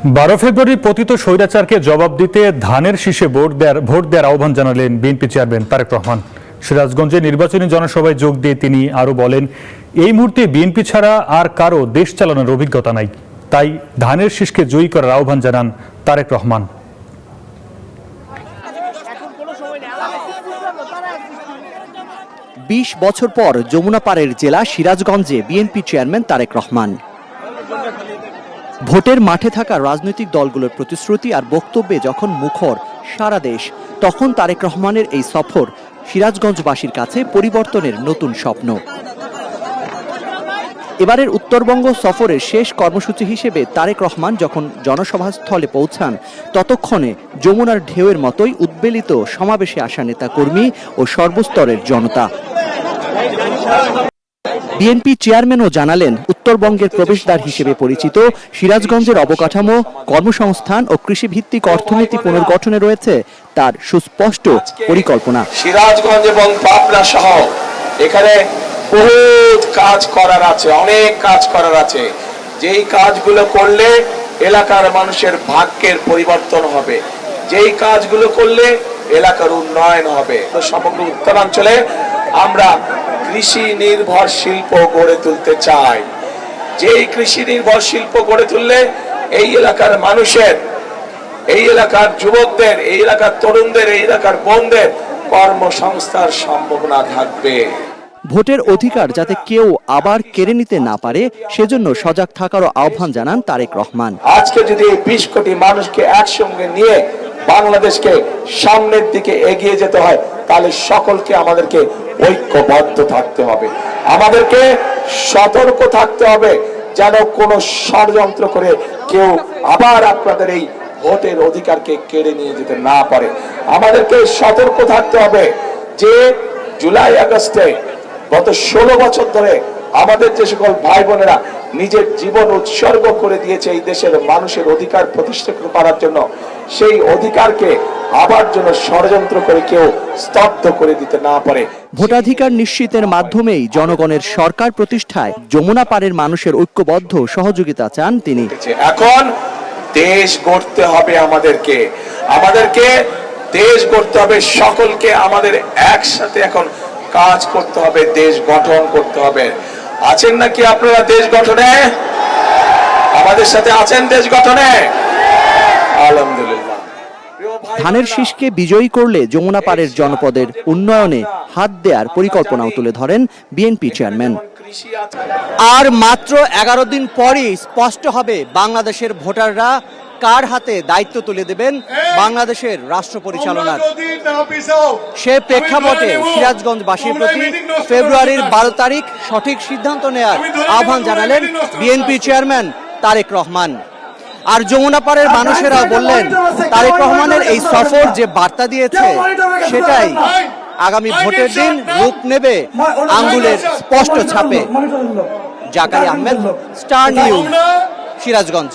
12 ফেব্রুয়ারি পতিত স্বৈরাচারকে জবাব দিতে ধানের শীষে ভোট দেওয়ার আহ্বান জানালেন বিএনপি চেয়ারম্যান তারেক রহমান। সিরাজগঞ্জে নির্বাচনী জনসভায় যোগ দিয়ে তিনি আরও বলেন, এই মুহূর্তে বিএনপি ছাড়া আর কারো দেশ চালানোর অভিজ্ঞতা নাই, তাই ধানের শীষকে জয়ী করার আহ্বান জানান তারেক রহমান। ২০ বছর পর যমুনা পাড়ের জেলা সিরাজগঞ্জে বিএনপি চেয়ারম্যান তারেক রহমান। ভোটের মাঠে থাকা রাজনৈতিক দলগুলোর প্রতিশ্রুতি আর বক্তব্যে যখন মুখর সারা দেশ, তখন তারেক রহমানের এই সফর সিরাজগঞ্জবাসীর কাছে পরিবর্তনের নতুন স্বপ্ন। এবারের উত্তরবঙ্গ সফরের শেষ কর্মসূচি হিসেবে তারেক রহমান যখন জনসভাস্থলে পৌঁছান, ততক্ষণে যমুনার ঢেউয়ের মতোই উদ্বেলিত সমাবেশে আসা নেতাকর্মী ও সর্বস্তরের জনতা। বিএনপি চেয়ারম্যানও জানালেন, উত্তরবঙ্গের প্রবেশদ্বার হিসেবে পরিচিত সিরাজগঞ্জের অবকাঠামো, কর্মসংস্থান ও কৃষিভিত্তিক অর্থনীতি পুনর্গঠনে রয়েছে তার সুস্পষ্ট পরিকল্পনা। সিরাজগঞ্জ এবং পাবনা সহ এখানে বহুত কাজ করার আছে, অনেক কাজ করার আছে। যেই কাজগুলো করলে এলাকার মানুষের ভাগ্যের পরিবর্তন হবে, যেই কাজগুলো করলে এলাকার উন্নয়ন হবে। সমগ্র উত্তরাঞ্চলে আমরা কৃষি নির্ভর শিল্প গড়ে তুলতে চাই। যেই কৃষি নির্ভর শিল্প গড়ে তুললে এই এলাকার মানুষের, এই এলাকার যুবকদের, এই এলাকার তরুণদের, এই এলাকার বোনদের কর্মসংস্থার সম্ভাবনা থাকবে। ভোটের অধিকার যাতে কেউ আবার কেড়ে নিতে না পারে, সেজন্য সজাগ থাকারও আহ্বান জানান তারেক রহমান। আজকে যদি 20 কোটি মানুষকে একসঙ্গে নিয়ে বাংলাদেশকে সামনের দিকে এগিয়ে যেতে হয়, তাহলে সকলকে আমাদেরকে ঐক্যবদ্ধ থাকতে হবে, আমাদেরকে সতর্ক থাকতে হবে, যেন কোনো ষড়যন্ত্র করে কেউ আবার আপনাদের এই ভোটের অধিকারকে কেড়ে নিয়ে যেতে না পারে। আমাদেরকে সতর্ক থাকতে হবে যে জুলাই আগস্টে গত 16 বছর ধরে আমাদের যে সকল ভাই বোনেরা নিজের জীবন উৎসর্গ করে দিয়েছে এই দেশের মানুষের অধিকার প্রতিষ্ঠা করার জন্য, সেই অধিকারকে আবার যেন ষড়যন্ত্র করে কেউ স্তব্ধ করে দিতে না পারে। ভোটাধিকার নিশ্চিতের মাধ্যমেই জনগণের সরকার প্রতিষ্ঠায় যমুনা পাড়ের মানুষের ঐক্যবদ্ধ সহযোগিতা চান তিনি। এখন দেশ গড়তে হবে, আমাদেরকে দেশ গড়তে হবে, সকলকে আমাদের একসাথে এখন কাজ করতে হবে, দেশ গঠন করতে হবে। আছেন নাকি আপনারা দেশ গঠনে? আমাদের সাথে আছেন দেশ গঠনে? আলহামদুলিল্লাহ। ধানের শীষকে বিজয়ী করলে যমুনা পাড়ের জনপদের উন্নয়নে হাত দেওয়ার পরিকল্পনাও তুলে ধরেন বিএনপি চেয়ারম্যান। আর মাত্র 11 দিন পরই স্পষ্ট হবে বাংলাদেশের ভোটাররা কার হাতে দায়িত্ব তুলে দেবেন বাংলাদেশের রাষ্ট্র পরিচালনার। সে প্রেক্ষাপটে সিরাজগঞ্জবাসীর প্রতি ফেব্রুয়ারির 12 তারিখ সঠিক সিদ্ধান্ত নেয়ার আহ্বান জানালেন বিএনপি চেয়ারম্যান তারেক রহমান। আর যমুনা পাড়ের মানুষেরা বললেন, তারেক রহমানের এই সফর যে বার্তা দিয়েছে, সেটাই আগামী ভোটের দিন রূপ নেবে আঙ্গুলের স্পষ্ট ছাপে। Zakaria Ahmed, star news, Sirajganj.